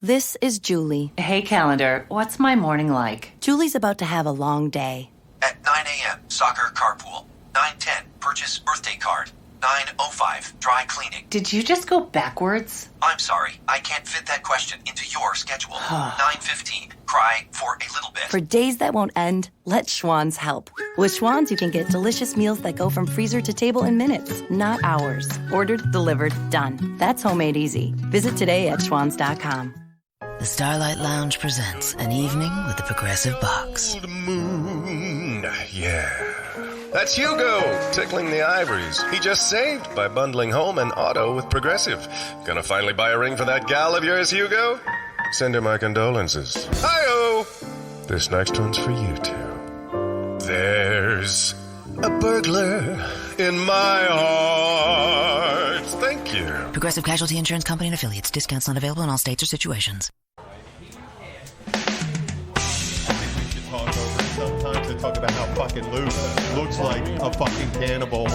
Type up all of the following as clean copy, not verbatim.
This is Julie. Hey, calendar, what's my morning like? Julie's about to have a long day. At 9 a.m., soccer carpool. 9:10, purchase birthday card. 9:05, dry cleaning. Did you just go backwards? I'm sorry, I can't fit that question into your schedule. 9:15, cry for a little bit. For days that won't end, let Schwann's help. With Schwann's, you can get delicious meals that go from freezer to table in minutes, not hours. Ordered, delivered, done. That's homemade easy. Visit today at schwanns.com. The Starlight Lounge presents an evening with the Progressive Box. Old moon, yeah. That's Hugo, tickling the ivories. He just saved by bundling home and auto with Progressive. Gonna finally buy a ring for that gal of yours, Hugo? Send her my condolences. Hi-oh! This next one's for you two. There's a burglar in my heart. Thank you. Progressive Casualty Insurance Company and Affiliates. Discounts not available in all states or situations. Sometimes to talk about how fucking Luke looks like a fucking cannibal.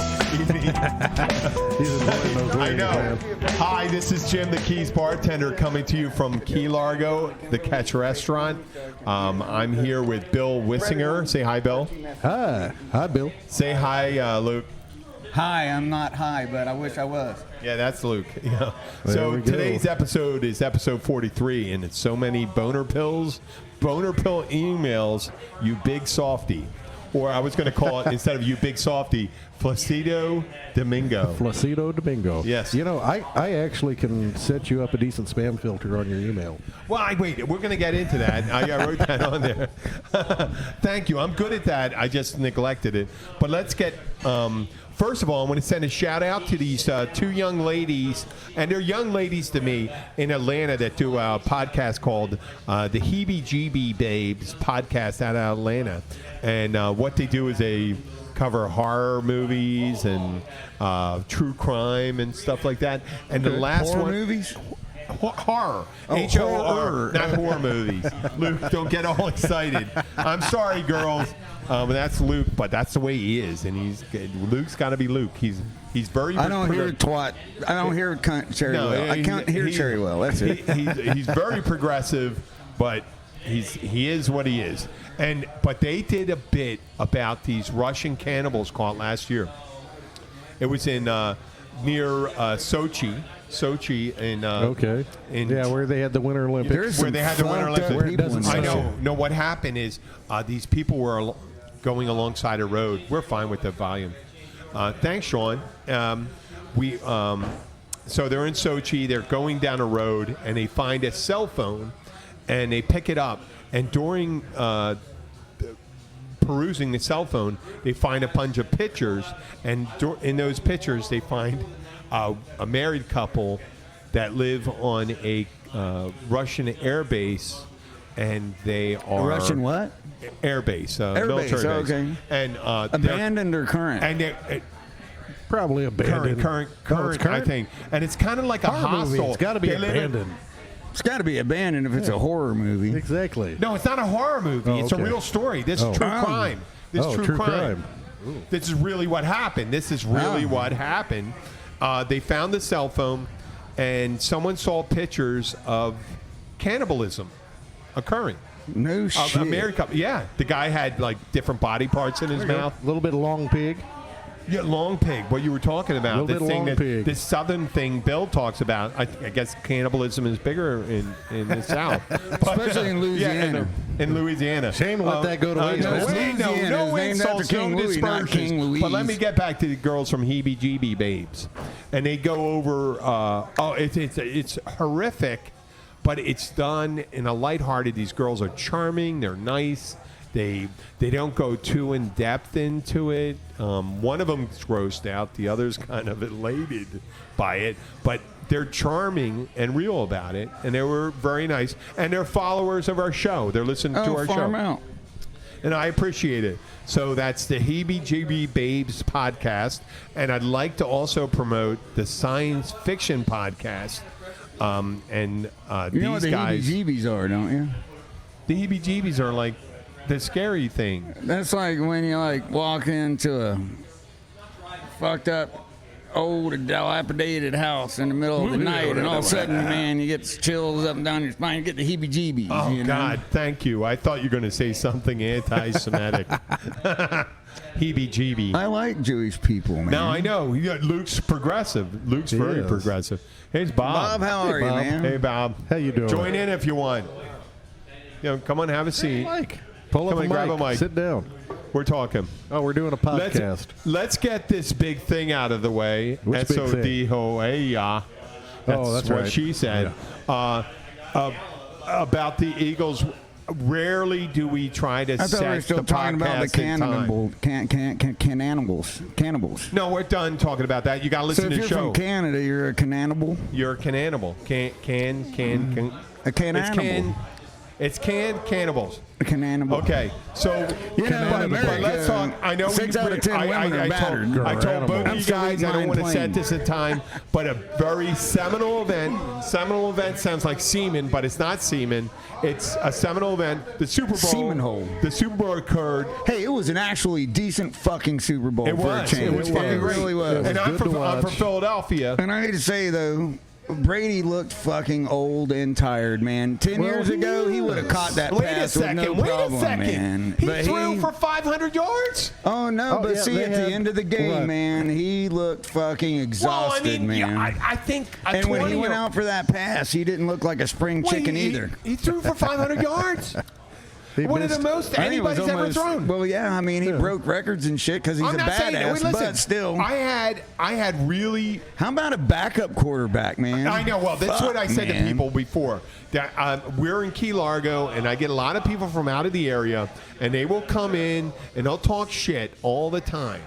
I know. Hi, this is Jim, the Keys bartender, coming to you from Key Largo, the Catch Restaurant. I'm here with Bill Wissinger. Say hi, Bill. Hi, Bill. Say hi, Luke. Hi, I'm not high, but I wish I was. Yeah, that's Luke. Yeah. So today's episode is episode 43, and it's so many boner pill emails, you big softy. Or I was going to call it, instead of you big softy, Placido Domingo. Placido Domingo. Yes. You know, I actually can set you up a decent spam filter on your email. Well, wait, we're going to get into that. I wrote that on there. Thank you. I'm good at that. I just neglected it. But let's get... first of all, I want to send a shout out to these two young ladies, and they're young ladies to me in Atlanta that do a podcast called the Heebie-Jeebie Babes podcast out of Atlanta. And what they do is they cover horror movies and true crime and stuff like that. And the last horror one, movies? Horror. Oh, H-O-R. Not horror movies. Luke, don't get all excited. I'm sorry, girls. That's Luke, but that's the way he is, and Luke's got to be Luke. He's very. I don't hear twat. I don't hear cunt very well. I can't hear very well. That's it. He's very progressive, but he is what he is. But they did a bit about these Russian cannibals caught last year. It was in near Sochi. Where they had the Winter Olympics. Where they had the Winter Olympics. I know. No, what happened is these people were going alongside a road. We're fine with the volume. Thanks, Sean. So they're in Sochi. They're going down a road, and they find a cell phone, and they pick it up. And during perusing the cell phone, they find a bunch of pictures, and in those pictures, they find a married couple that live on a Russian air base, and they are Russian what? Air base, military base. Okay. And abandoned or current? And probably abandoned. Current, I think. And it's kind of like a hostel. It's got to be abandoned. It's got to be abandoned if it's a horror movie. Exactly. No, it's not a horror movie. It's a real story. This is true crime. This is true crime. This is really what happened. What happened. They found the cell phone, and someone saw pictures of cannibalism occurring. No shit. A married couple. Yeah. The guy had, like, different body parts in his mouth. A little bit of long pig. Yeah, long pig. What you were talking about. This southern thing Bill talks about. I guess cannibalism is bigger in the South. Especially in Louisiana. Yeah, in Louisiana. Shame to let that go to waste. No insults, no dispersions. But let me get back to the girls from Heebie-Jeebie Babes. And they go over, it's horrific, but it's done in a lighthearted. These girls are charming. They're nice. They don't go too in depth into it. One of them's grossed out. The other's kind of elated by it. But they're charming and real about it. And they were very nice. And they're followers of our show. They're listening to our show. Out. And I appreciate it. So that's the Heebie-Jeebie Babes podcast. And I'd like to also promote the Science Fiction podcast. You know what the Heebie-Jeebies are, don't you? The Heebie-Jeebies are like the scary thing. That's like when you walk into a fucked up old, dilapidated house in the middle of the night, and all of a sudden, man, you get chills up and down your spine. You get the heebie-jeebies. Oh, you know? God, thank you. I thought you were going to say something anti-Semitic. Heebie-jeebie. I like Jewish people, man. No, I know. Luke's progressive. Luke's very progressive. Here's Bob. Bob, how are you, man? Hey, Bob. How you doing? Join in if you want. Come on, have a seat. Mike, pull Come up on, grab a mic. Sit down. We're talking. Oh, we're doing a podcast. Let's get this big thing out of the way. Which big thing? S-O-D-Ho-A-Ya. That's right. what she said. Yeah. About the Eagles. Rarely do we try to I thought we were set still the talking about the podcast cannibals. No, we're done talking about that. You got to listen to the show. So if you're from Canada, you're a cannibal? You're a cannibal. A cannibal. It's cannibals. A cannibal. Okay, so but let's talk. I know 6 out of 10 women are battered. I told both of you guys I don't want to set this at time, but a very seminal event. Seminal event sounds like semen, but it's not semen. It's a seminal event. The Super Bowl. Semen hole. The Super Bowl occurred. Hey, it was an actually decent fucking Super Bowl. It was. For a change. It was fucking great. It really was. And I'm from Philadelphia. And I need to say though, Brady looked fucking old and tired, man. 10 years ago, he would have caught that pass with no problem, man. He threw for 500 yards? Oh, no, but see, at the end of the game, man, he looked fucking exhausted, man. Yeah, I think and when he went out for that pass, he didn't look like a spring chicken either. He threw for 500 yards. One of the most anybody's ever thrown. Well, yeah, I mean, he broke records and shit because he's a badass, but still. I had really. How about a backup quarterback, man? I know. Well, that's what I said to people before. That we're in Key Largo, and I get a lot of people from out of the area, and they will come in and they'll talk shit all the time.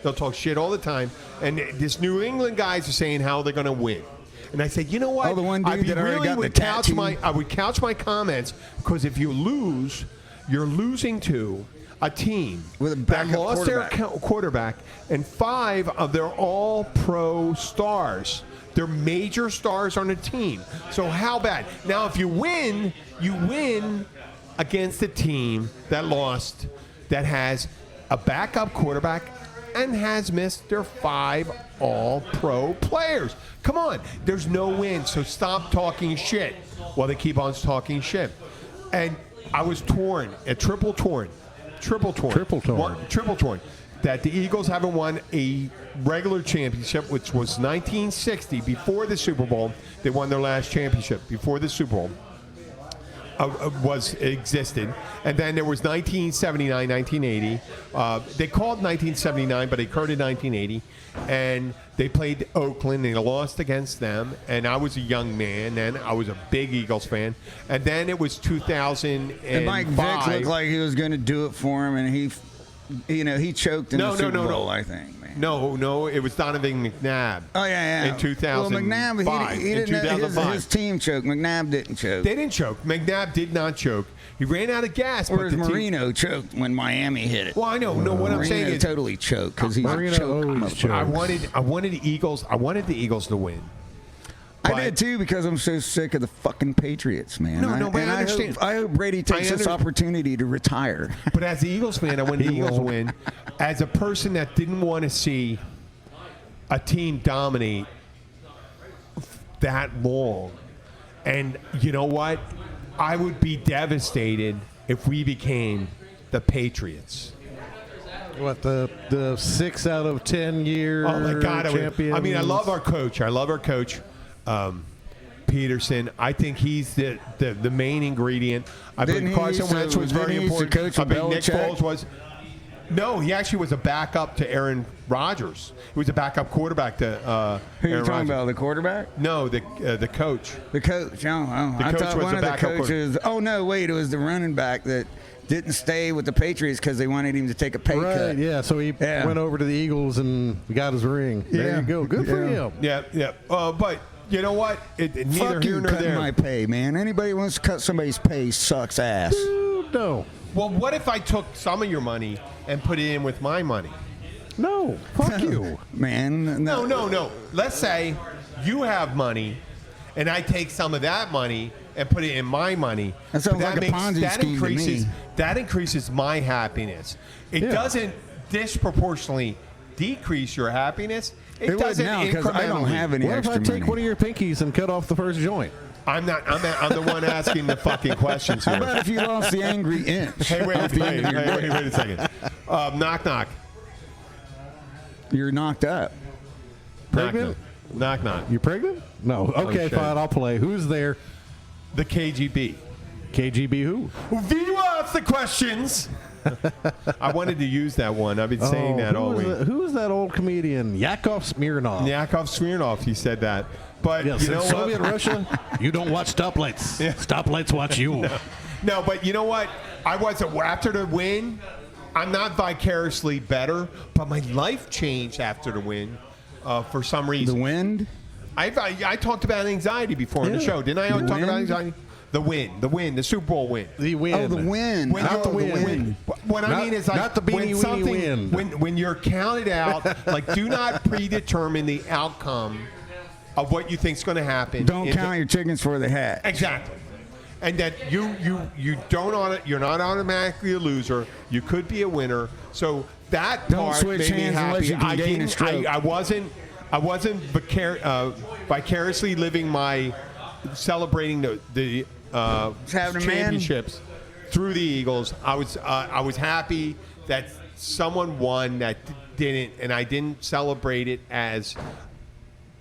They'll talk shit all the time, and this New England guys are saying how they're going to win. And I said, you know what? Oh, the one dude that already got the tattoo. I would couch my comments because if you lose, you're losing to a team that lost their quarterback, and 5 of their all-pro stars. They're major stars on the team. So how bad? Now, if you win against a team that lost, that has a backup quarterback and has missed their 5 all-pro players. Come on. There's no win, so stop talking shit. Well, they keep on talking shit. And I was torn, triple torn, that the Eagles haven't won a regular championship, which was 1960, before the Super Bowl. They won their last championship before the Super Bowl. Existed, and then there was 1979, 1980. They called 1979, but it occurred in 1980, and they played Oakland, and they lost against them. And I was a young man, and I was a big Eagles fan. And then it was 2005. And Mike Vick looked like he was going to do it for him, and he choked in the Super Bowl, I think. No, it was Donovan McNabb. Oh, yeah. In 2005. Well, McNabb, he didn't his team choked. McNabb didn't choke. They didn't choke. McNabb did not choke. He ran out of gas. Whereas Marino choked when Miami hit it. Well, I know. No, what I'm saying is totally choked because he's choked. I wanted the Eagles. I wanted the Eagles to win. I did too because I'm so sick of the fucking Patriots, man. No, but I understand. I hope Brady takes this opportunity to retire. But as the Eagles fan, I wanted the Eagles to win. As a person that didn't want to see a team dominate that long, and you know what? I would be devastated if we became the Patriots. What, the 6 out of 10 year champions? I mean, I love our coach. Peterson. I think he's the main ingredient. I think Carson Wentz was very important. I think Nick Foles was. No, he actually was a backup to Aaron Rodgers. He was a backup quarterback to Who are you Aaron talking Rodgers. about, the quarterback? No, the coach. The coach. I thought one of the coaches. Oh, no, wait. It was the running back that didn't stay with the Patriots because they wanted him to take a pay cut. Yeah, so he went over to the Eagles and got his ring. There you go. Good for him. Yeah. But you know what? Neither Fuck here you nor cutting there. my pay, man. Anybody wants to cut somebody's pay sucks ass. No. Well, what if I took some of your money and put it in with my money? No. Fuck you. Man. No. Let's say you have money, and I take some of that money and put it in my money. That sounds like a Ponzi scheme to me. That increases my happiness. It doesn't disproportionately decrease your happiness. It doesn't now because I don't have any What extra if I take money? one of your pinkies and cut off the first joint? I'm the one asking the fucking questions here. How about if you lost the angry inch? Hey, wait at the end of your day? a second. Knock, knock. You're knocked up. Pregnant? Knock, knock. You pregnant? No. Okay, shit. fine. I'll play. Who's there? The KGB. KGB who? Viva ask the questions. I wanted to use that one. I've been saying that all week. Who's that old comedian? Yakov Smirnoff. Yakov Smirnoff, he said that. But Yes, you know in Soviet what? Russia, you don't watch stoplights. Yeah. Stoplights watch you. No, but you know what? I wasn't after the win. I'm not vicariously better, but my life changed after the win for some reason. The wind? I talked about anxiety before in the show, didn't I? I talked about anxiety. The win, the Super Bowl win. The win. Oh, the win. Not the win. What I mean is like not the beanie weenie win. When you're counted out, like do not predetermine the outcome of what you think's going to happen. Don't count your chickens for the hat. Exactly. And that you you're not automatically a loser. You could be a winner. So that Don't part switch made me hands unless happy. you can gain a stroke. I wasn't vicariously living my celebrating the having a man. championships through the Eagles. I was happy that someone won that didn't, and I didn't celebrate it as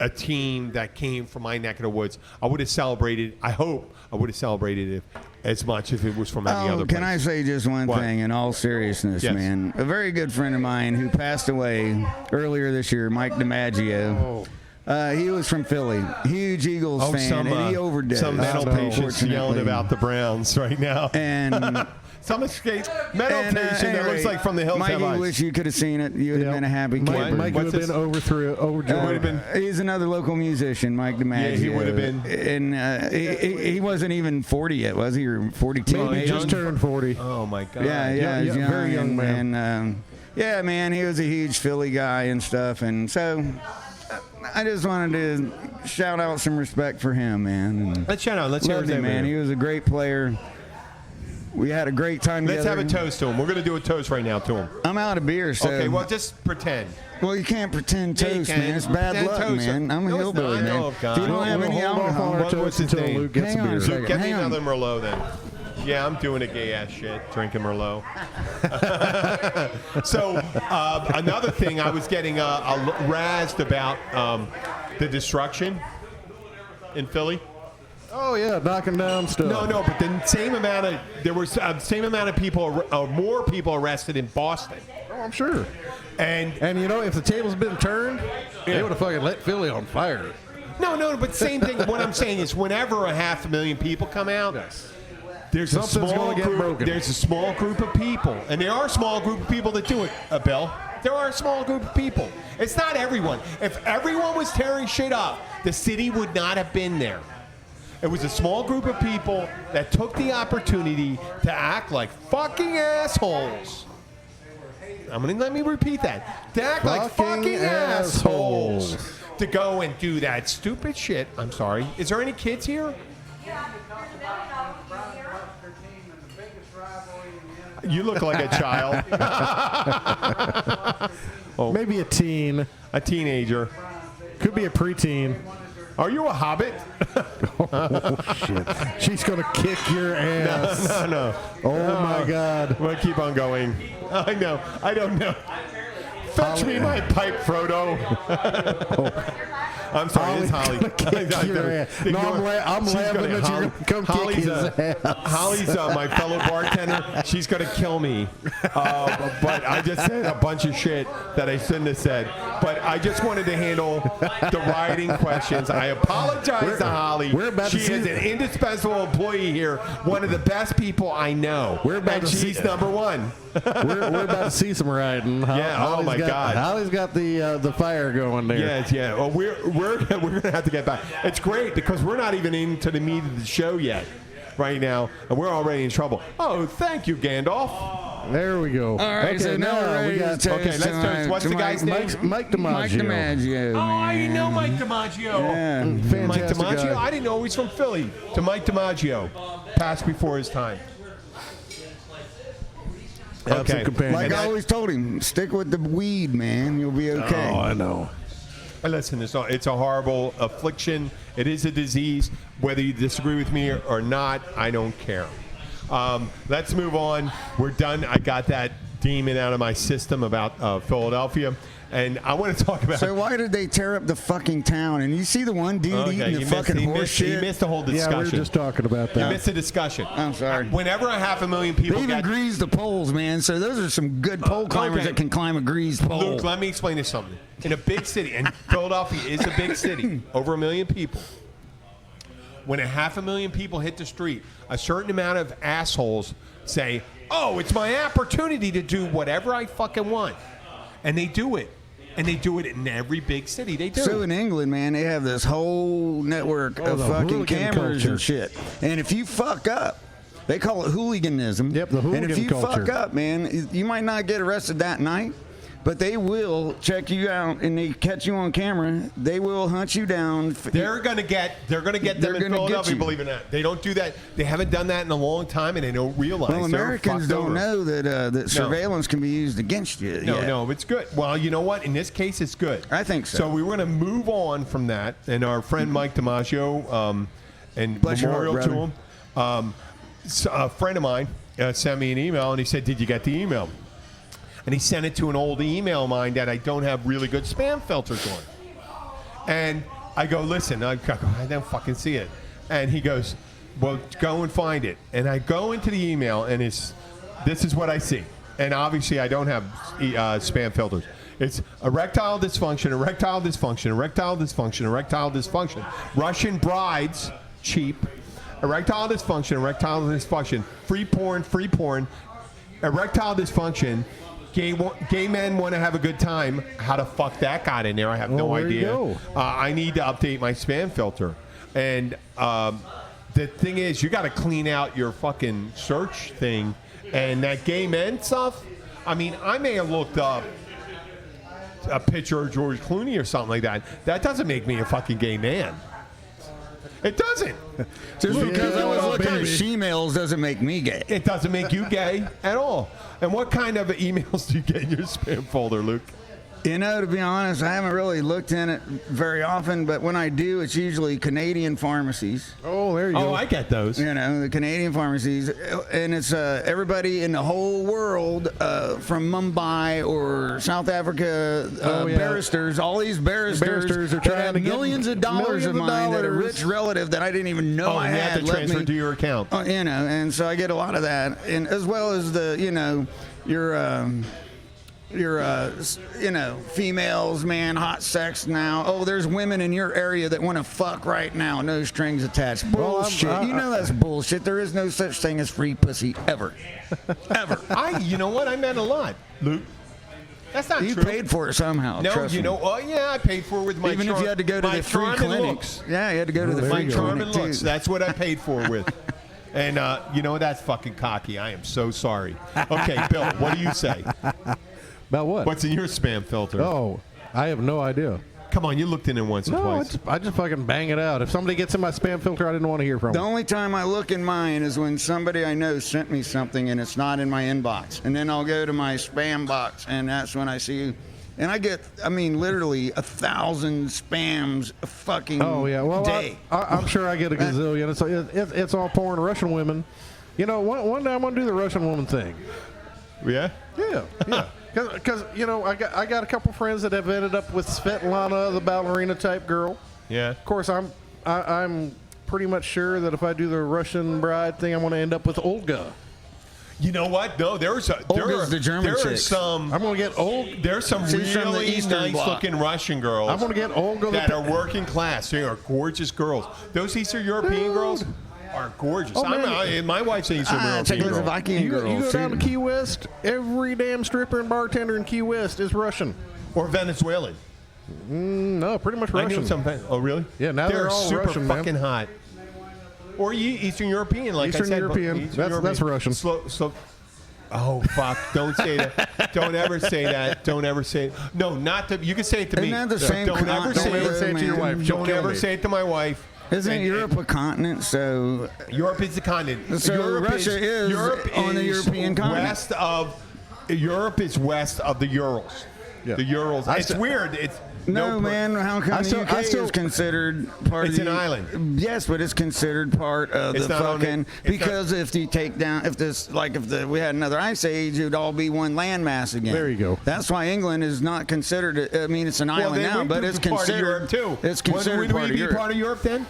a team that came from my neck of the woods. I would have celebrated. I hope I would have celebrated it as much if it was from any other place. Can I say just one thing in all seriousness, Yes. man? A very good friend of mine who passed away earlier this year, Mike DiMaggio. He was from Philly, huge Eagles fan, and he overdosed. Some mental patients yelling about the Browns right now. And some escaped mental patient that looks like from the Hills Mikey, Have Eyes. wish you could have seen it. You would have been a happy camper. Mike would have been overjoyed. He's another local musician, Mike DiMaggio. Yeah, he would have been. And he wasn't even 40 yet, was he? Or 42? Maybe just turned 40. Oh my God. Yeah, he's young, very young man. And, yeah, man, he was a huge Philly guy and stuff. And so I just wanted to shout out some respect for him, man. And Let's shout out. Let's hear loved his him, name. man. He was a great player. We had a great time Let's together. have a toast to him. We're going to do a toast right now to him. I'm out of beer, so. Okay, well, just pretend. Well, you can't pretend Yeah, you toast, can. man. It's bad Pretend luck, toast. man. I'm a No, it's hillbilly, not. man. Oh, God. If you don't have any Hold off alcohol, on our What's toast his until name? Luke gets Hang a on a beer. second. Get me Hang on. another Merlot then. Yeah, I'm doing a gay ass shit, drinking Merlot. So another thing, I was getting razzed about the destruction in Philly. Oh yeah, knocking down stuff. No, but the same amount of people, more people arrested in Boston. Oh, I'm sure. And you know, if the tables been turned, they would have fucking lit Philly on fire. no, but same thing. What I'm saying is, whenever 500,000 people come out, there's Something's a small gonna get group. broken. There's a small group of people, and there are a small group of people that do it. Bill, there are a small group of people. It's not everyone. If everyone was tearing shit up, the city would not have been there. It was a small group of people that took the opportunity to act like fucking assholes. Let me repeat that. To act like fucking assholes. To go and do that stupid shit. I'm sorry. Is there any kids here? You look like a child. Maybe a teen. A teenager. Could be a preteen. Are you a hobbit? Oh, shit. She's going to kick your ass. No. Oh, my God. I'm going to keep on going. I know. I don't know. Fetch me my pipe, Frodo. I'm sorry, it's Holly. Kick your ass. No, I'm laughing that you're going to come kick his ass. Holly's my fellow bartender. She's going to kill me. But I just said a bunch of shit that I shouldn't have said. But I just wanted to handle the rioting questions. I apologize to Holly. She is an indispensable employee here. One of the best people I know. And she's number one. We're about to see some riding. Yeah. Oh my God. Holly's got the fire going there. Yeah. Well, we're gonna have to get back. It's great because we're not even into the meat of the show yet, right now, and we're already in trouble. Oh, thank you, Gandalf. There we go. All right, okay, so now we got let's toast. What's the guy's name? Mike DiMaggio. Mike DiMaggio. Oh, I man. know Mike DiMaggio. Yeah. Mike Fantastic DiMaggio. guy. I didn't know he's from Philly. To Mike DiMaggio, passed before his time. Okay. Like I always told him, stick with the weed, man. You'll be okay. Oh, I know. Listen, it's a horrible affliction. It is a disease. Whether you disagree with me or not, I don't care. Let's move on. We're done. I got that demon out of my system about Philadelphia. And I want to talk about. So why did they tear up the fucking town? And you see the one dude eating the fucking horse shit? He missed the whole discussion. Yeah, we were just talking about that. You missed the discussion. I'm sorry. Whenever 500,000 people they even greased the poles, man. So those are some good pole climbers that can climb a greased pole. Luke, let me explain this something. In a big city, and Philadelphia is a big city, over 1 million people. When 500,000 people hit the street, a certain amount of assholes say, "Oh, it's my opportunity to do whatever I fucking want," and they do it. And they do it in every big city. They do. So in England, man, they have this whole network of fucking cameras and shit. And if you fuck up, they call it hooliganism. Yep, the hooligan culture. And if you culture. fuck up, man, you might not get arrested that night, but they will check you out and they catch you on camera. They will hunt you down. They're gonna get them in Philadelphia. Believe it or not, they don't do that. They haven't done that in a long time, and they don't realize. Well, Americans don't know that surveillance can be used against you. No, it's good. Well, you know what? In this case, it's good. I think so. So we were going to move on from that, and our friend Mike DiMaggio, and Bless memorial your heart, to him. A friend of mine sent me an email, and he said, "Did you get the email?" And he sent it to an old email of mine that I don't have really good spam filters on. And I go, "Listen, I don't fucking see it." And he goes, "Well, go and find it." And I go into the email, and this is what I see. And obviously, I don't have spam filters. It's erectile dysfunction, erectile dysfunction, erectile dysfunction, erectile dysfunction. Russian brides, cheap. Erectile dysfunction, erectile dysfunction. Free porn, erectile dysfunction. Gay men want to have a good time. How the fuck that got in there, I have no idea. I need to update my spam filter. And the thing is, you got to clean out your fucking search thing. And that gay men stuff, I mean, I may have looked up a picture of George Clooney or something like that. That doesn't make me a fucking gay man. It doesn't. Just because I was looking at she-mails doesn't make me gay. It doesn't make you gay at all. And what kind of emails do you get in your spam folder, Luke? You know, to be honest, I haven't really looked in it very often, but when I do, it's usually Canadian pharmacies. Oh, there you go. Oh, I get those. You know, the Canadian pharmacies. And it's everybody in the whole world from Mumbai or South Africa, barristers, all these barristers are trying to get millions of dollars of mine that a rich relative that I didn't even know I had. You have to transfer to your account. You know, and so I get a lot of that. And as well as the, you know, your females, man, hot sex now. Oh, there's women in your area that want to fuck right now. No strings attached. Bullshit. You know that's bullshit. There is no such thing as free pussy ever. Ever. You know what? I meant a lot, Luke. That's not you true. You paid for it somehow. No, you know. Oh, yeah, I paid for it with my. Even if you had to go to the free clinics. Looks. Yeah, you had to go to the free clinic. My Charmin too. Looks. That's what I paid for with. And you know that's fucking cocky. I am so sorry. Okay, Bill, what do you say? About what? What's in your spam filter? Oh, I have no idea. Come on, you looked in it once or twice. I just fucking bang it out. If somebody gets in my spam filter, I didn't want to hear from them. The only time I look in mine is when somebody I know sent me something and it's not in my inbox. And then I'll go to my spam box and that's when I see. And I get, I mean, literally 1,000 spams a fucking day. I'm sure I get a gazillion. It's all porn Russian women. You know, one day I'm going to do the Russian woman thing. Yeah? Yeah. Because you know, I got a couple friends that have ended up with Svetlana, the ballerina type girl. Yeah. Of course, I'm pretty much sure that if I do the Russian bride thing, I'm going to end up with Olga. You know what? No, Olga's the German chick. I'm going to get Olga. There's some really nice-looking Russian girls. I'm going to get Olga that are working class. They are gorgeous girls. Those Eastern European girls are gorgeous. Oh, my wife's an Eastern European girl. You go down to Key West, every damn stripper and bartender in Key West is Russian. Or Venezuelan. No, pretty much Russian. I knew some. Oh, really? Yeah, now they're all super Russian, fucking hot. Or Eastern European, like Eastern I said. European. That's Russian. Slow. Oh, fuck. Don't say that. Don't ever say that. Don't ever say it. No, not to. You can say it to me. Isn't that the same Don't ever say it to your wife. Don't ever say it to my wife. Isn't Europe a continent? So Europe is the continent. So Russia is on the European continent. Europe is west of the Urals. Yeah. The Urals. It's weird. No, man. How come the UK is considered part of the... It's an island. Yes, but it's considered part of the fucking... Because if you take down... If we had another ice age, it would all be one landmass again. There you go. That's why England is not considered... I mean, it's an island now, but it's considered... part of Europe, too. It's considered part of Europe. Would we be part of Europe then?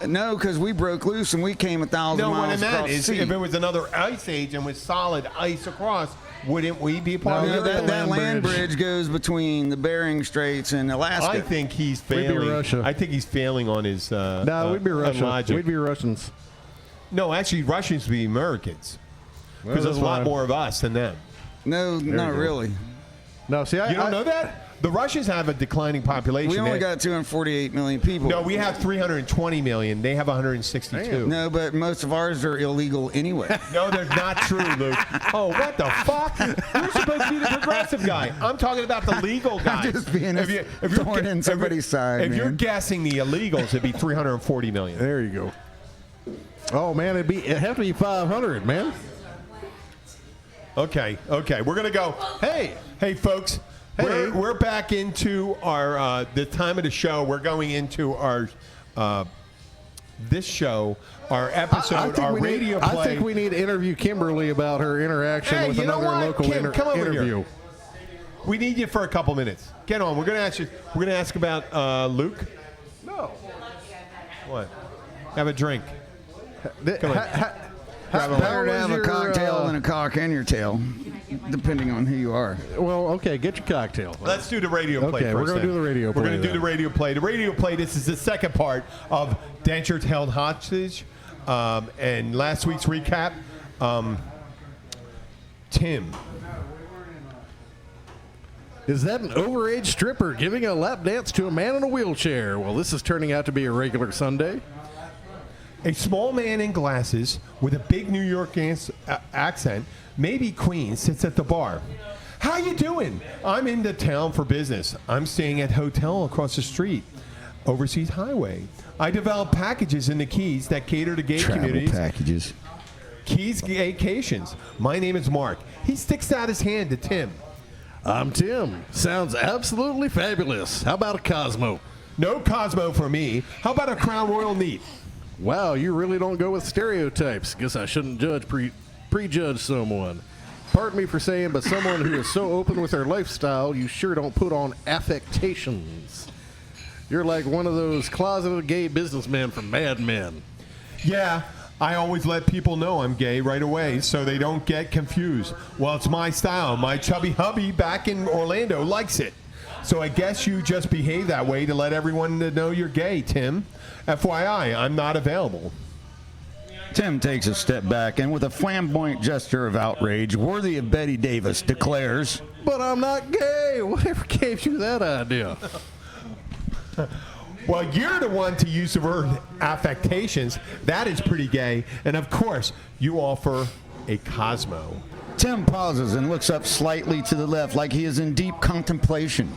No, because we broke loose and we came 1,000 miles across the sea. If it was another ice age and was solid ice across, wouldn't we be part of Europe? That land bridge goes between the Bering Straits and Alaska. I think he's failing. We'd be Russia. I think he's failing on his we'd be Russia. logic. We'd be Russians. No, actually, Russians would be Americans. Because there's a lot more of us than them. No, not really. No, see, you don't know that? The Russians have a declining population. We only got 248 million people. No, we have 320 million. They have 162. Damn. No, but most of ours are illegal anyway. No, they're not true, Luke. Oh, what the fuck? You're supposed to be the progressive guy. I'm talking about the legal guy. I'm just being thorn in somebody's side, If man. you're guessing the illegals, it'd be 340 million. There you go. Oh man, it'd have to be 500, man. Okay. We're gonna go. Hey, folks. Hey. We're back into our the time of the show. We're going into our this show, our episode, our radio play. I think we need to interview Kimberly about her interaction with another local Kim, come over interview. Here. We need you for a couple minutes. Get on. We're gonna ask you. We're gonna ask about Luke. No. What? Have a drink. Come on. Better to have a cocktail than a cock in your tail, depending on who you are. Well, okay, get your cocktail. Let's do the radio play. Okay, we're going to do the radio play. We're going to do the radio play. The radio play, this is the second part of Dentures Held Hostage. And last week's recap, Tim. Is that an overage stripper giving a lap dance to a man in a wheelchair? Well, this is turning out to be a regular Sunday. A small man in glasses with a big New York accent, maybe Queens, sits at the bar. How you doing? I'm in the town for business. I'm staying at a hotel across the street, Overseas Highway. I develop packages in the Keys that cater to gay communities. Packages. Keys Vacations. My name is Mark. He sticks out his hand to Tim. I'm Tim. Sounds absolutely fabulous. How about a Cosmo? No Cosmo for me. How about a Crown Royal Neat? Wow, you really don't go with stereotypes. Guess I shouldn't prejudge someone. Pardon me for saying, but someone who is so open with their lifestyle, you sure don't put on affectations. You're like one of those closeted gay businessmen from Mad Men. Yeah, I always let people know I'm gay right away so they don't get confused. Well, it's my style. My chubby hubby back in Orlando likes it. So I guess you just behave that way to let everyone know you're gay, Tim. FYI, I'm not available. Tim takes a step back and with a flamboyant gesture of outrage worthy of Betty Davis declares, But I'm not gay. Whatever gave you that idea? Well, you're the one to use the word affectations. That is pretty gay. And of course, you offer a Cosmo. Tim pauses and looks up slightly to the left like he is in deep contemplation.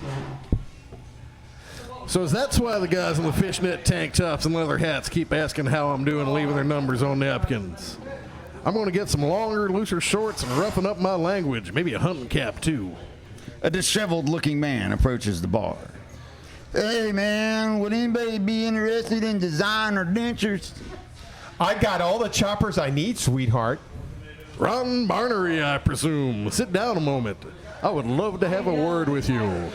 So that's why the guys in the fishnet tank tops and leather hats keep asking how I'm doing, leaving their numbers on napkins. I'm going to get some longer, looser shorts and roughen up my language. Maybe a hunting cap, too. A disheveled-looking man approaches the bar. Hey, man, would anybody be interested in designer dentures? I got all the choppers I need, sweetheart. Ron Barnery, I presume. Sit down a moment. I would love to have a word with you.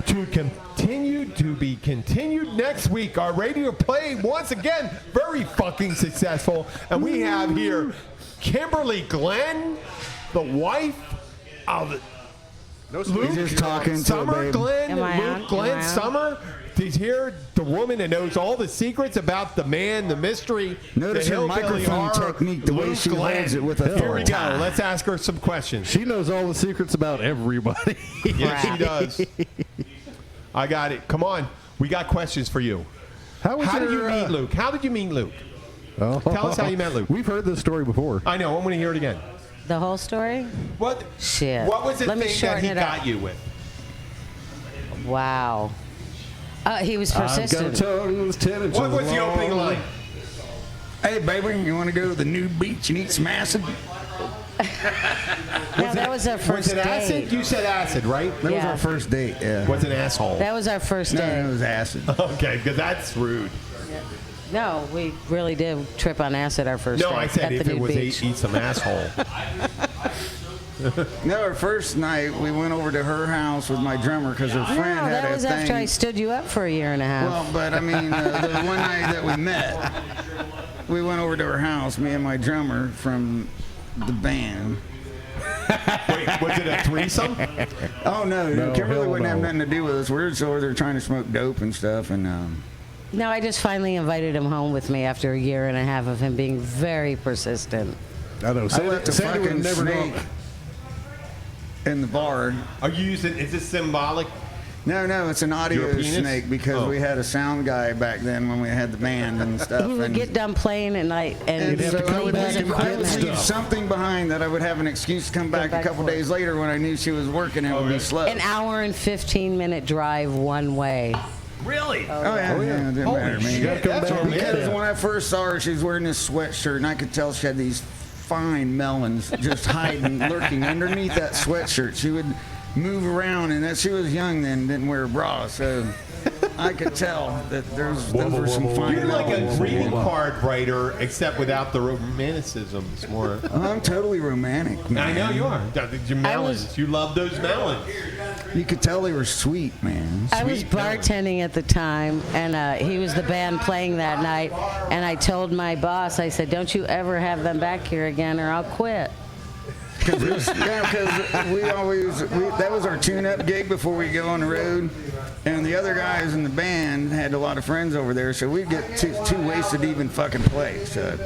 To be continued next week. Our radio play, once again, very fucking successful. And we have here Kimberly Glenn, the wife of Luke just talking Summer to Glenn. Am I Luke on? Glenn Am I on? Summer. He's here, the woman that knows all the secrets about the man, the mystery. Notice the her hillbilly microphone horror, technique, the way Luke she Glenn. holds it with Here we authority. go. Let's ask her some questions. She knows all the secrets about everybody. Yes, she does. I got it. Come on. We got questions for you. How did you meet Luke? How did you meet Luke? Oh. Tell us how you met Luke. We've heard this story before. I know. I'm going to hear it again. The whole story? What? Shit. What was the Let me thing that shorten he it up. got you with? Wow. He was persistent. I've got a tongue that's 10 inches What was the opening long. line? Hey, baby, you want to go to the new beach and eat some acid? No, that was our Was first it date. acid? You said acid, right? That was Yeah. our first date. Yeah. Was it asshole? That was our first No, date. it was acid. Okay, because that's rude. No, we really did trip on acid our first No, date I said at if the it nude was beach. eat some asshole. No, our first night we went over to her house with my drummer because her friend No, had that a was thing. after I stood you up for a year and a half. Well, but I mean, the one night that we met, we went over to her house, me and my drummer from the band. Wait, was it a threesome? Oh no, No, Kimberly hell wouldn't have no. nothing to do with us. We were just over there trying to smoke dope and stuff, and No, I just finally invited him home with me after a year and a half of him being very persistent. I know. I left a Sandy would fucking never snake know. in the bar. Are you using? Is this symbolic? No, it's an Your audio penis? snake because Oh. we had a sound guy back then when we had the band and stuff. He would and get done playing and and You'd have so to come I would back and leave, I get would leave stuff. something behind that I would have an excuse to come back a back couple for it. days later when I knew she was working and it would be slow. An hour and 15-minute drive one way. Really? Oh yeah, it didn't Holy matter, man. shit, that's Because romantic. when I first saw her, she was wearing this sweatshirt, and I could tell she had these fine melons just hiding, lurking underneath that sweatshirt. She would move around, and that she was young then, didn't wear a bra, so I could tell that those were some fine You're like a melons. greeting card writer, except without the romanticism. It's more. I'm totally romantic, man. I know you are. Your melons. You love those melons. You could tell they were sweet, man. I was Sweet melon. bartending at the time, and he was the band playing that night. And I told my boss, I said, "Don't you ever have them back here again, or I'll quit." Because that was our tune-up gig before we go on the road, and the other guys in the band had a lot of friends over there, so we'd get too wasted to even fucking play. So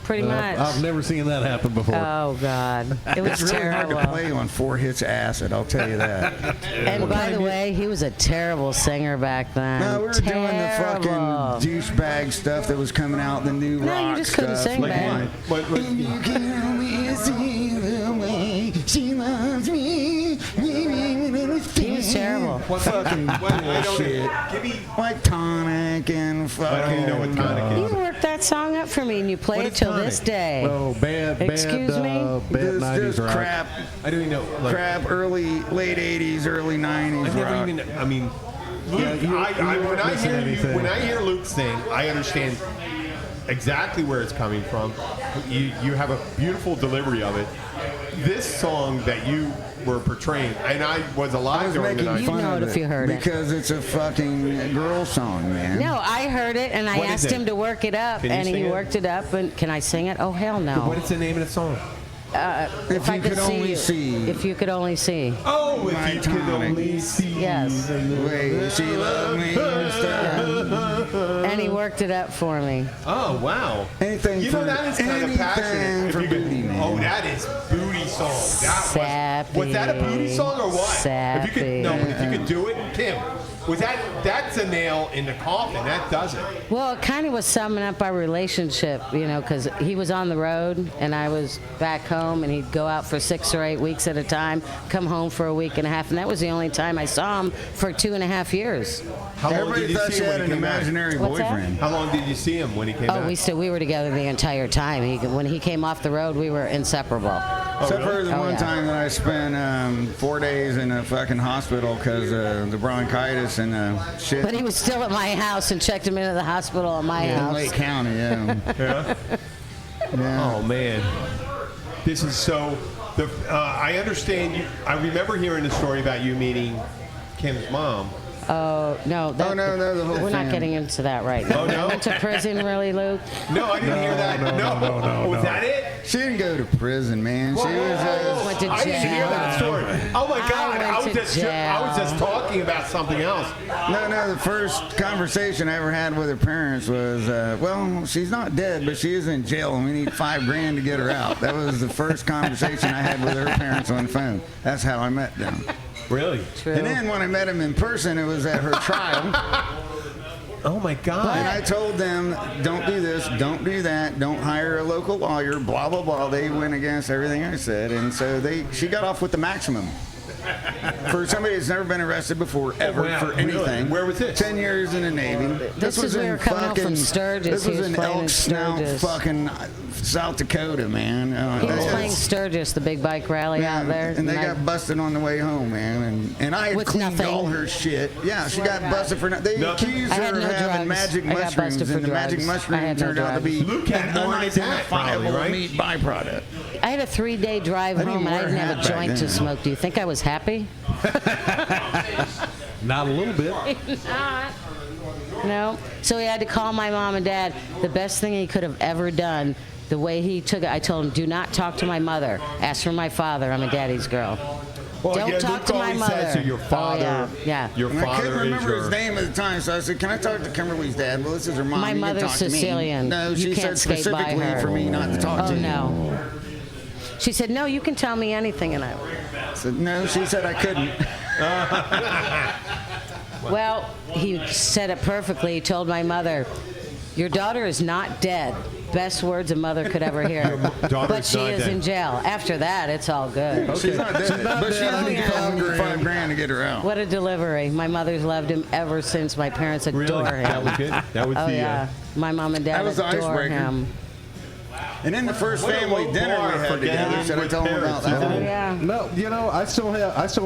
Pretty much. I've never seen that happen before. Oh God, it was it's really hard terrible. to play on 4 hits of acid. I'll tell you that. And by the way, he was a terrible singer back then. No, we were doing the fucking Terrible. douchebag stuff that was coming out, the new rock No, you just couldn't stuff. sing, Like man. what? You can only see the way she loves me. He was terrible. What fucking I don't bullshit. Give me. Like Tonic and fucking. I don't even know what tonic You is. worked that song up for me, and you play What it is till Tonic? this day. Oh, bad, Excuse me? bad This 90s just rock. crap, I don't even know. Like, late 80s, early 90s I never rock. even. I mean, Luke. you weren't missing anything. When I hear Luke sing, I understand exactly where it's coming from. You have a beautiful delivery of it. This song that you were portraying, and I was I alive was during the making night. You fun know of it if you heard it. because it's a fucking girl song, man. No, I heard it, and I What is asked it? him to work it up, Can you and he sing it? worked it up. And can I sing it? Oh hell no! What is the name of the song? If I you could could see only you. see. If you could only see. Oh, if My you could tonic. only see. Yes. The way she loved me and stuff. And he worked it up for me. Oh wow! Anything You know for- that is kind of anything passionate. for If you could- booty, man. Oh, that is booty song. That Sappy. was that a booty song or what? If you could, no, but if you could do it, Kim, was that? That's a nail in the coffin. That does it. Well, it kind of was summing up our relationship, you know, because he was on the road and I was back home, and he'd go out for 6 or 8 weeks at a time, come home for a week and a half, and that was the only time I saw him for 2.5 years. How long Everybody did you thought see she him had when an he came back? imaginary What's that? boyfriend. How long did you see him when he came Oh, back? we were together the entire time. When he came off the road, we were inseparable. Except for the Oh, one yeah. time that I spent 4 days in a fucking hospital because the bronchitis and shit But he was still at my house and checked him into the hospital at my in house. Lake County. Yeah. Yeah. Yeah. Oh man, this is so. I understand you. I remember hearing the story about you meeting Kim's mom. Oh, no. Oh, no, the whole We're not thing. getting into that right now. Oh, no? I went to prison, really, Luke? No, I didn't hear that. No. Was that it? She didn't go to prison, man. She was just. Went to I didn't hear that jail. story. Oh my I God! went I was to just talking about something else. No, the first conversation I ever had with her parents was, well, she's not dead, but she is in jail, and we need $5,000 to get her out. That was the first conversation I had with her parents on the phone. That's how I met them. Really? True. And then when I met him in person, it was at her trial. Oh my God! And I told them, don't do this, don't do that, don't hire a local lawyer, blah, blah, blah. They went against everything I said, and so she got off with the maximum. For somebody that's never been arrested before, ever, wow, for anything. really? Where was this? 10 years in the Navy. This was we were coming out from Sturgis. This He was was in playing in Elk Snout, Sturgis. fucking South Dakota, man. He was playing Sturgis, the big bike rally out there. And they got busted on the way home, man. And I had With cleaned nothing. all her shit. Yeah, she got busted for nothing. They accused I had her no of having drugs. magic I got mushrooms, busted for and the magic drugs. I mushroom had no turned out to be drugs. Luke had an one like that, probably, unidentifiable right? meat byproduct. I had a 3-day drive I didn't home, and I wear a didn't have hat a back joint to then. smoke. Do you think I was happy? Not a little bit. Not. No. So he had to call my mom and dad. The best thing he could have ever done, the way he took it, I told him, do not talk to my mother. Ask for my father. I'm a daddy's girl. Well, Don't yeah, talk Luke to my always mother. says to your father, yeah. your And I couldn't father is remember his your... name at the time, so I said, "Can I talk to Kimberly's dad?" Well, this is her mom. My You can mother's talk to me. Sicilian. No, You she can't said skate by specifically her. for me not to talk Oh, to you. no. She said, no, you can tell me anything. And I said, no, she said I couldn't. Well, he said it perfectly. He told my mother, your daughter is not dead. Best words a mother could ever hear. But she is in jail. After that, it's all good. She's not dead, but she only dead. $5 grand to get her out. What a delivery. My mother's loved him ever since. My parents adore him. That was it? That was Oh, the... yeah. My mom and dad That was the adore icebreaker. him. And then the first What a family low dinner bar we for had together, getting should I with tell them about parents, that? Oh, yeah. No, you know, I still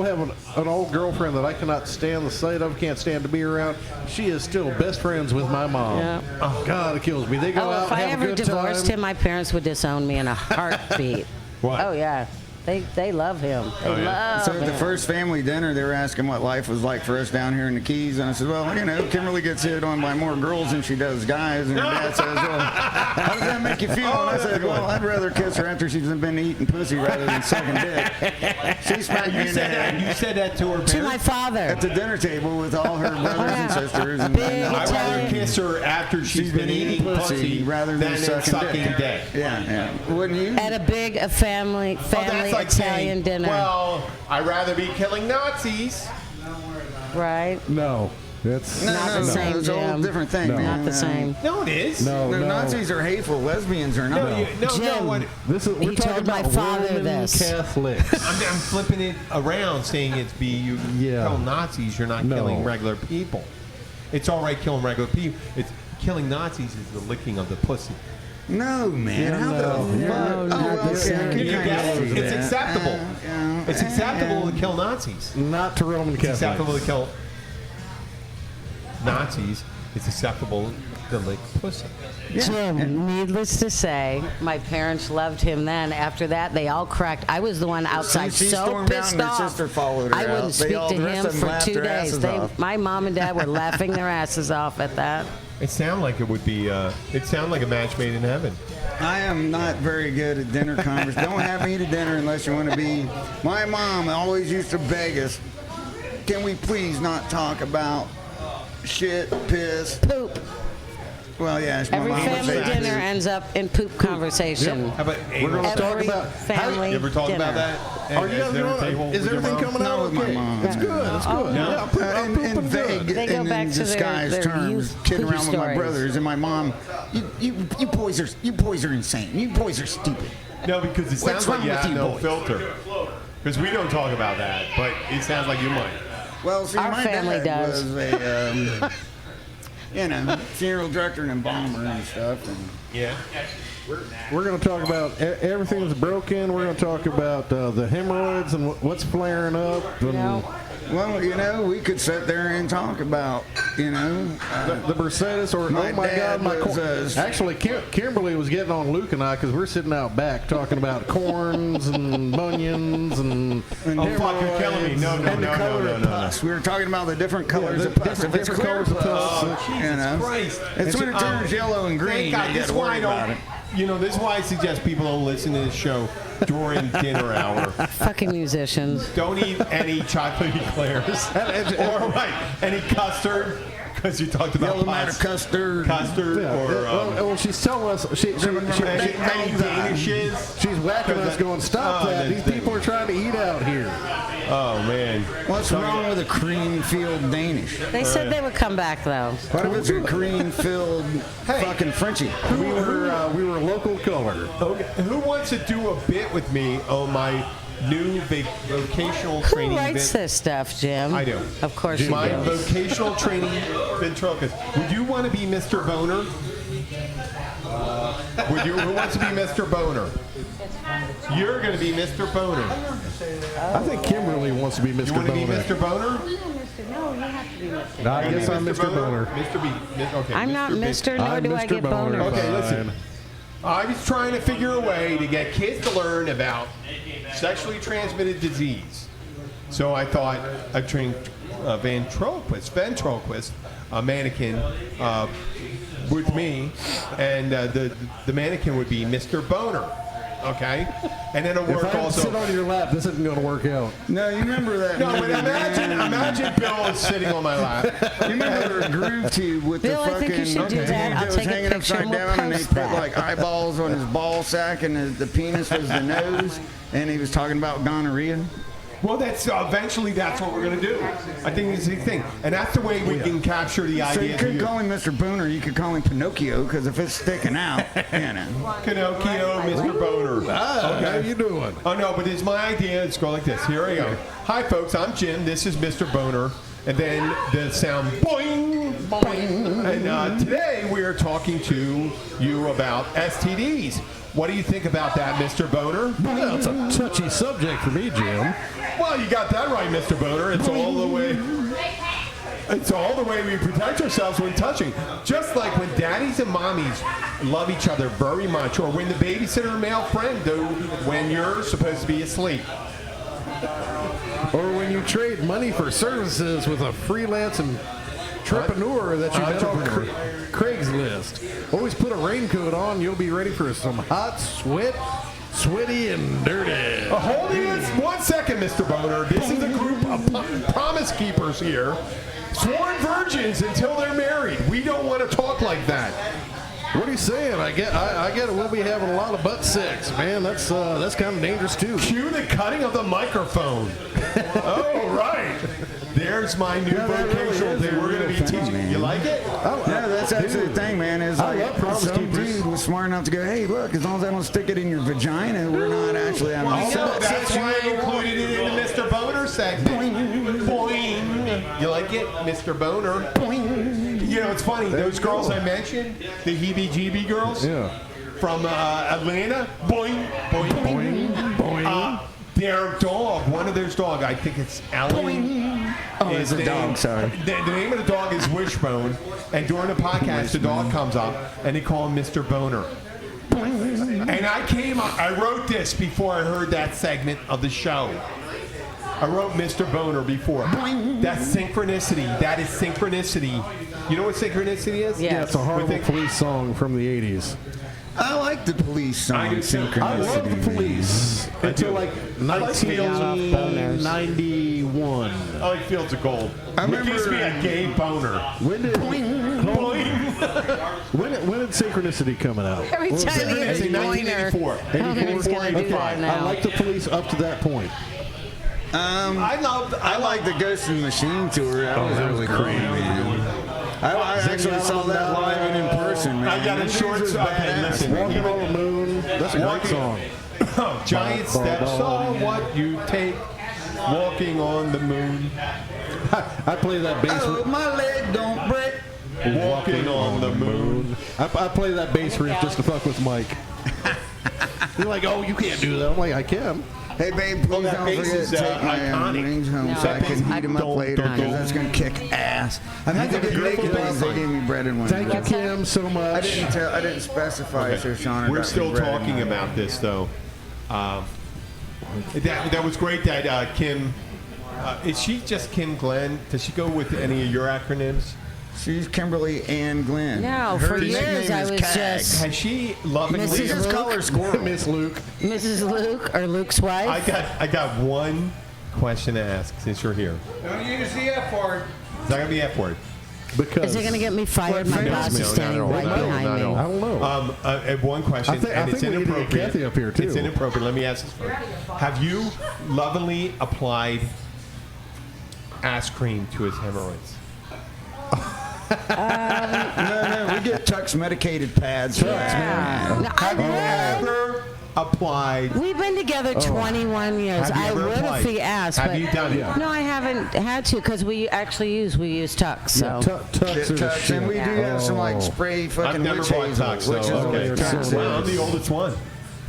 have an old girlfriend that I cannot stand the sight of, can't stand to be around. She is still best friends with my mom. Yeah. Oh, God, it kills me. They go Oh, out if and I have a ever good divorced time. him, my parents would disown me in a heartbeat. What? Oh, yeah. They love him. They Oh, yeah. love So at him. the first family dinner, they were asking what life was like for us down here in the Keys, and I said, well, you know, Kimberly gets hit on by more girls than she does guys, and her dad says, well, how does that make you feel? And I said, well, I'd rather kiss her after she's been eating pussy rather than sucking dick. She smacked me in the head You said that to her parents? To my father. at the dinner table with all her brothers and sisters, and Big I'd rather Italian. kiss her after she's been eating pussy rather than sucking dick. Yeah. Wouldn't you? At a big family That's like Italian saying, dinner. well, I'd rather be killing Nazis. Right? No, that's Not the same, It's a whole Jim. different thing, No. man. Not the same. No, it is. no. Nazis are hateful. Lesbians are not. No, Jim. what, This is we're He talking told my about father Roman this. Catholics. I'm flipping it around, saying it's you Yeah. kill Nazis, you're not No. killing regular people. It's all right killing regular people. It's killing Nazis is the licking of the pussy. No, man. Yeah, How no. the Yeah, fuck? no, Oh, not well, the okay. same. I can You kinda get it? see It's that. acceptable. It's acceptable to kill Nazis. Not to Roman It's acceptable Catholics. to kill Nazis. It's acceptable to lick pussy. Jim, needless to say, my parents loved him then. After that, they all cracked. I was the one outside She so stormed out pissed and her off. sister followed her I out. wouldn't They speak all- to the rest him of them for laughed 2 their days. asses off. My mom and dad were laughing their asses off at that. It sounded like it would be. It sounded like a match made in heaven. I am not very good at dinner conversations. Don't have me to dinner unless you want to be. My mom always used to beg us, can we please not talk about shit, piss? Poop. Well, yeah. my Every mom would family say dinner poop. ends up in poop conversation. How about We're going to anal? talk Every about. family You ever talk dinner. about that? Are you guys doing? Is everything coming Not out with my okay? mom. It's good. It's good. No. Yeah, poop, I'm In pooping vague good. They go and back in to their disguised terms, youth kidding poop around with my stories. brothers and my mom. You boys are insane. You boys are stupid. No, because it sounds What's like wrong you with have you no boys? filter. Because we don't talk about that, but it sounds like you might. Well, see, Our my family dad does. was a, funeral director and embalmer and stuff. And Yeah. We're going to talk about everything that's broken. We're going to talk about the hemorrhoids and what's flaring up. And No. well, we could sit there and talk about, the bursitis or, My oh my dad God, my was, corn. Actually, Kimberly was getting on Luke and I because we're sitting out back talking about corns and bunions and Oh, fuck, you're killing me. No, no, and the no, color no, of no, no. pus. We were talking about the different colors the of pus. different- If it's different clear colors of pus, pus. Oh, Jesus Christ. It's when it turns yellow and green. Thank God. You This got is to why worry I about don't. it. This is why I suggest people don't listen to this show during dinner hour. Fucking musicians. Don't eat any chocolate eclairs or any custard because you talked about Yellow matter pus. custard. Custard Yeah, or well, she's telling us any Danishes. she's whacking us, going, "Stop Oh, that! that's These people are trying to eat out here." Oh man. What's wrong with a cream-filled Danish? They said they would come back, though. What if it's a cream-filled fucking Frenchie? We were local color. Okay. Who wants to do a bit with me on my new vocational Who training. writes this stuff, Jim? I do. Of course you My do. vocational training ventriloquist. Would you want to be Mr. Boner? Who wants to be Mr. Boner? You're going to be Mr. Boner. I think Kimberly wants to be Mr. You want to be Boner. Mr. Boner? No, you have to be Mr. I guess I'm Mr. Boner. Mr. B. Okay. I'm not Mr. Nor I'm do I Mr. get Boner. boners. Okay, listen. I was trying to figure a way to get kids to learn about sexually transmitted disease. So I thought I'd train a ventriloquist, a mannequin, with me, and the mannequin would be Mr. Boner. Okay? And then it'll If work I had to also. sit on your lap, this isn't going to work out. No, you remember that? No, but movie, imagine Bill is sitting on my lap. You remember the groove tube with Bill, the I think you fucking should do that. I'll was take a hanging picture upside and we'll down, and they post put that. like eyeballs on his ball sack, and the penis was the nose, and he was talking about gonorrhea. Well, that's eventually that's what we're going to do. I think it's the thing, and that's the way we can capture the So you idea. could call him Mr. Boner. You could call him Pinocchio, because if it's sticking out, you know. Pinocchio, Mr. Boner. How you doing? Oh no, but it's my idea. It's go like this. Here I go. Hi, folks. I'm Jim. This is Mr. Boner, and then the sound boing, boing. And today we are talking to you about STDs. What do you think about that, Mr. Boner? Well, it's a touchy subject for me, Jim. Well, you got that right, Mr. Boner. It's all the way. It's all the way we protect ourselves when touching. Just like when daddies and mommies love each other very much, or when the babysitter male friend do when you're supposed to be asleep. Or when you trade money for services with a freelance and entrepreneur that you met on Craigslist. Always put a raincoat on. You'll be ready for some hot sweaty and dirty. Hold on 1 second, Mr. Boner. This is a group of promise keepers here. Sworn virgins until they're married. We don't want to talk like that. What are you saying? I get it. We'll be having a lot of butt sex, man. That's kind of dangerous too. Cue the cutting of the microphone. Oh, right. There's my new vocational thing we're going to be teaching. Man. You like it? Yeah, that's actually the thing, man. Is I like love promise some keepers. dude was smart enough to go, hey, look, as long as I don't stick it in your vagina, we're not actually having Oh, sex. that's why I included it in the Mr. Boner segment. Boing. You like it, Mr. Boner? Boing. You know, it's funny. Those girls I mentioned, the heebie-jeebie girls from Atlanta, boing, boing, boing, boing. Their dog, one of their dog, I think it's Alan. Oh, it's a dog, sorry. The name of the dog is Wishbone, and during the podcast, the dog comes up, and they call him Mr. Boner. And I wrote this before I heard that segment of the show. I wrote Mr. Boner before. That's synchronicity. That is synchronicity. You know what synchronicity is? Yeah. Yeah, it's a horrible police song from the 80s. I like the police song, I do too. Synchronicity. I love the police until like I like Fields of 1991. I like Fields of Gold. I It gives me remember- a gay boner. When did Synchronicity coming out? Every time you It's hear in pointer, 1984. I think he's going to do that I now. like the police up to that point. I like the Ghost in the Machine tour. That was really cool, man. I actually saw that live and in person, man. I got a short. Okay, listen. Walking on the Moon. That's a great song. Giant steps are what you take. Walking on the moon. I play that bass. Oh, my leg don't break. Walking on the moon. I play that bass riff just to fuck with Mike. You're like, oh, you can't do that. I'm like, I can. Hey, babe, please that don't bass forget is, to take my iconic. rings home No. so I That can bass- heat them up Dun, later dun, because dun. that's going to kick ass. I've had to That's a get beautiful naked ones. bass They gave me breaded ones. Thank you, Kim, so I much. didn't specify, so Sean. We're still talking about this, though. That was great that Kim. Is she just Kim Glenn? Does she go with any of your acronyms? She's Kimberly Ann Glenn. No, Her for years nickname I is was CAG. just Has she lovingly? Mrs. Just call her Squirrel. Miss Luke. Mrs. Luke or Luke's wife. I got one question to ask since you're here. Don't use the F word. It's not gonna be F word. Because Is it going to get me fired? My boss is standing right behind me. I don't know. One question, I think and it's we need to get inappropriate. Kathy up here, too. It's inappropriate. Let me ask this first. Have you lovingly applied ass cream to his hemorrhoids? No, we get Tux medicated pads. For that. Yeah. No, I will. applied. We've been together 21 years. Have you I ever would applied? if he asked. Have but you done it? No, I haven't had to because we use Tux. So. Yeah, Tux are the Tux, and we do have some like spray I've fucking never witch bought hazel, Tux, which is so the way okay. Tux is. Well, I'm the oldest one.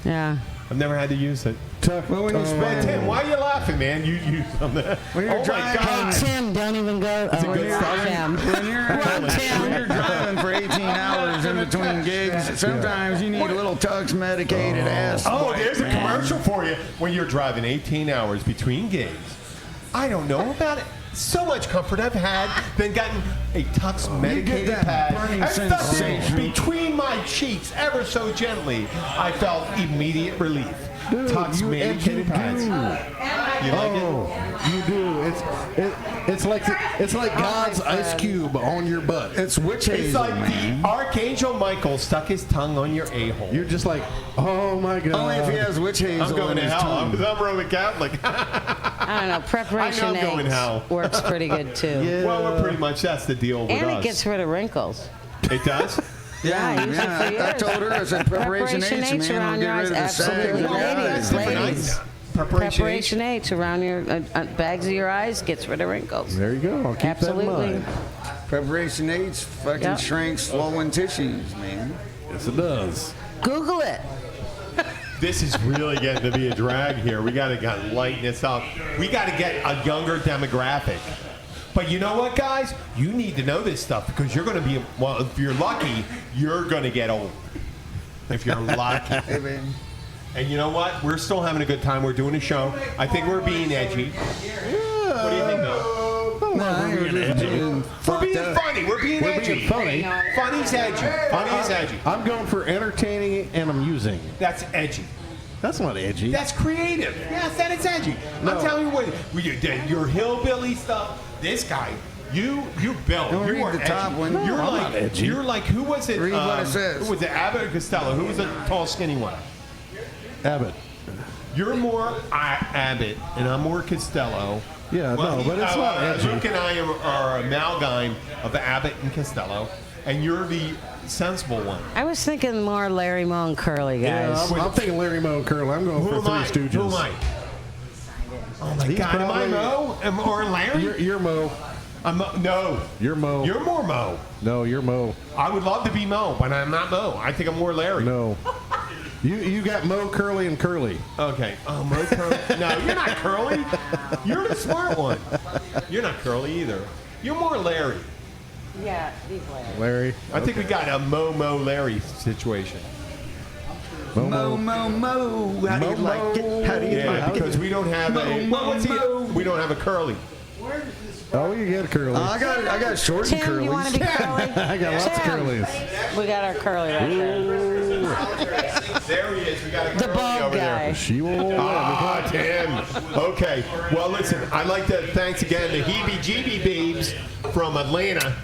Yeah. I've never had to use it. Well, when you Hey, Tim, why are you laughing, man? You on that? When you're Oh my driving- God. Hey, Tim, don't even go. It's a good start. Tim. when you're driving for 18 hours in between gigs, sometimes you need a little Tux medicated ass. Oh, wipe, there's a man. commercial for you when you're driving 18 hours between gigs. I don't know about it. So much comfort I've had than gotten a Tux medicated that pad. burning I felt it sensation. between my cheeks ever so gently. I felt immediate relief. Dude, Tux you medicated pads. do. You like it? You do. It's like God's ice cube on your butt. It's witch hazel, It's like man. the Archangel Michael stuck his tongue on your a-hole. You're just like, oh my God. Only if he has witch hazel I'm going in to his hell. tongue. I'm Roman Catholic. I don't know. Preparation I know I'm going hell. eggs works pretty good too. Well, we're pretty much, that's the deal with And us. it gets rid of wrinkles. It does? Yeah, I used it for I years. told her, I said, preparation H, H man, around will your get eyes. rid of the Absolutely. sags. Ladies, Different ladies. eyes. Preparation H around your bags of your eyes gets rid of wrinkles. There you go. I'll keep Absolutely. that in mind. Preparation H fucking Yep. shrinks swollen tissues, man. Yes, it does. Google it. This is really getting to be a drag here. We got to lighten this up. We got to get a younger demographic. But you know what, guys? You need to know this stuff because you're going to be, well, if you're lucky, you're going to get old. If you're lucky. Hey, man. And you know what? We're still having a good time. We're doing a show. I think we're being edgy. What do you think, though? We're We're being funny. We're being edgy. being funny. Funny's edgy. Funny is edgy. I'm going for entertaining and amusing. That's edgy. That's not edgy. That's creative. Yes, that is edgy. No. I'm telling you what, your hillbilly stuff. This guy, you Bill, Don't you read are the edgy. top one. You're I'm like, not edgy. you're like, who was it? Read what it says. Who was it? Abbott or Costello? Who was the tall, skinny one? Abbott. You're more Abbott, and I'm more Costello. Yeah, no, but it's not edgy. Luke and I are amalgam of Abbott and Costello, and you're the sensible one. I was thinking more Larry Moe and Curly guys. I'm thinking Larry Moe and Curly. I'm going Who for am Three I? Stooges. Who am I? Oh my He's God, am I probably- Mo? Or Larry? You're Mo. I'm no. You're Mo. You're more Mo. No, you're Mo. I would love to be Mo, but I'm not Mo. I think I'm more Larry. No. You got Mo, Curly, and Curly. Okay. Oh, Mo Curly. No, you're not Curly. You're the smart one. You're not Curly either. You're more Larry. Yeah, he's Larry. Larry. I think we got a Mo Larry situation. Mo, mo, mo. How do you like it? How do you Yeah, like it? because we don't have a. Mo, What's he? Mo. We don't have a Curly. Oh, you got Curly. I got short and Tim, you want to curly. be Curly? I got lots of Tim. Curlies. We got our Curly right there. There he is. We got a The Curly bald over guy. there. She will. Ah, Tim. Okay. Well, listen. I'd like to thanks again the Heebie Jeebie Babes from Atlanta.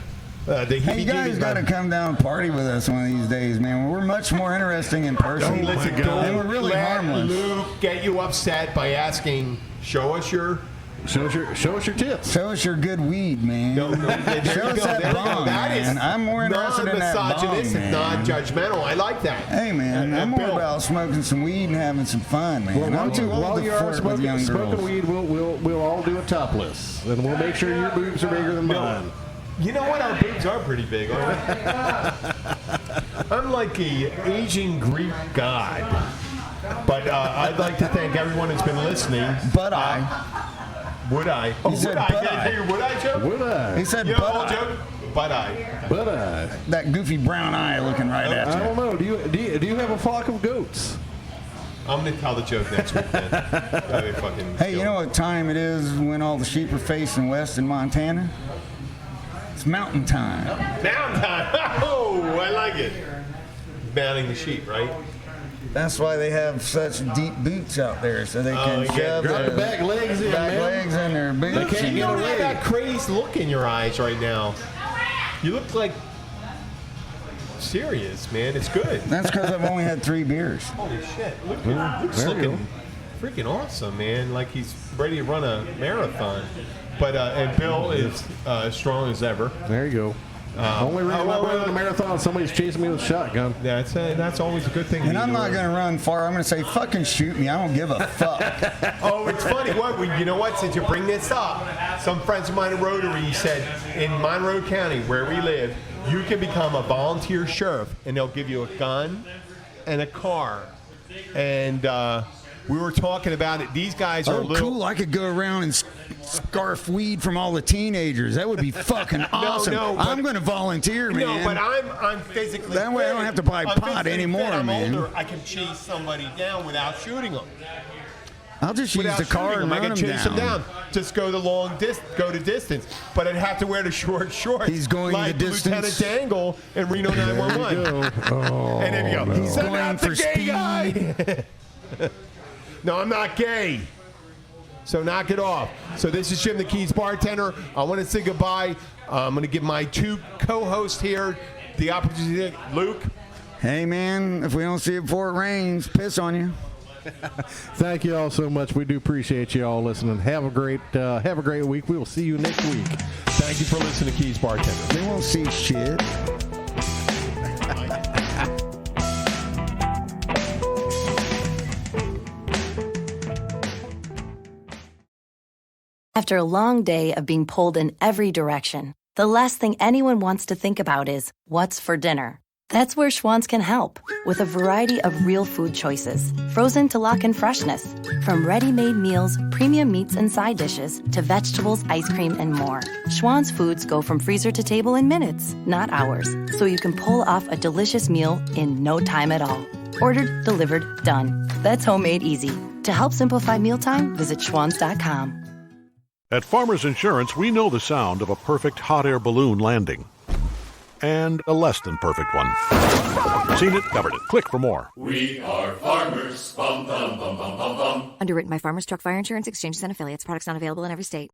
The Hey, you guys got to come down and party with us one of these days, man. We're much more interesting in person. Listen, and we're really let harmless. Luke get you upset by asking, show us your. Show us your tits. Show us your good weed, man. No, there Show you us go. that There you go. bong, That is man. I'm more interested in that bong, non-misogynistic, man. non-judgmental. I like that. Hey, man, I'm more Bill. about smoking some weed and having some fun, man. I'm too old while to you are flirt with young smoking girls. weed, we'll all do it topless, and we'll make sure your boobs are bigger than mine. You know what? Our boobs are pretty big, aren't they? I'm like a aging Greek god. But I'd like to thank everyone who's been listening. But I. Would I? Oh, said would I? but Did I hear would I joke? Would I? He said, You know, but whole I. joke? But I. But I That goofy brown eye looking right at don't you. know. Do you have a flock of goats? I'm going to tell the joke next week, then. That'd be fucking Hey, you know what time it is when all the sheep are facing west in Montana? It's mountain time. Mountain time. Oh, I like it. Mounting the sheep, right? That's why they have such deep boots out there, so they can yeah, shove drop their the back legs in, man. legs in their boots. They can't and- You get don't away. have that crazed look in your eyes right now. You look like serious, man. It's good. That's because I've only had 3 beers. Holy shit. Luke's there you looking freaking awesome, man. Like he's ready to run a marathon. But and Bill is strong as ever. There you go. Only reason I run a marathon, somebody's chasing me with a shotgun. That's always a good thing. And I'm not going to run far. I'm going to say, fucking shoot me. I don't give a fuck. Oh, it's funny. You know what? Since you bring this up, some friends of mine in Rotary said in Monroe County, where we live, you can become a volunteer sheriff, and they'll give you a gun and a car. And we were talking about it. These guys are cool. I could go around and scarf weed from all the teenagers. That would be fucking awesome. I'm going to volunteer, man. No, but I'm physically That way I don't have to buy pot anymore, I'm man. older. I can chase somebody down without shooting them. I'll just use the car and I run can them chase them down. Just go go to distance. But I'd have to wear the short shorts. He's going like the distance. Lieutenant Dangle in Reno 911. Oh, and there you go. no. He's Send going out the for gay speed. guy. No, I'm not gay. So knock it off. So this is Jim the Keys bartender. I want to say goodbye. I'm going to give my two co-hosts here the opportunity. Luke. Hey, man, if we don't see it before it rains, piss on you. Thank you all so much. We do appreciate you all listening. Have a great week. We will see you next week. Thank you for listening to Keys Bartender. They won't see shit. After a long day of being pulled in every direction, the last thing anyone wants to think about is what's for dinner. That's where Schwann's can help, with a variety of real food choices, frozen to lock in freshness. From ready-made meals, premium meats and side dishes, to vegetables, ice cream, and more. Schwann's foods go from freezer to table in minutes, not hours, so you can pull off a delicious meal in no time at all. Ordered, delivered, done. That's homemade easy. To help simplify mealtime, visit schwans.com. At Farmers Insurance, we know the sound of a perfect hot air balloon landing. And a less than perfect one. Seen it, covered it. Click for more. We are farmers. Bum, bum, bum, bum, bum, bum. Underwritten by Farmers Truck Fire Insurance Exchanges and Affiliates. Products not available in every state.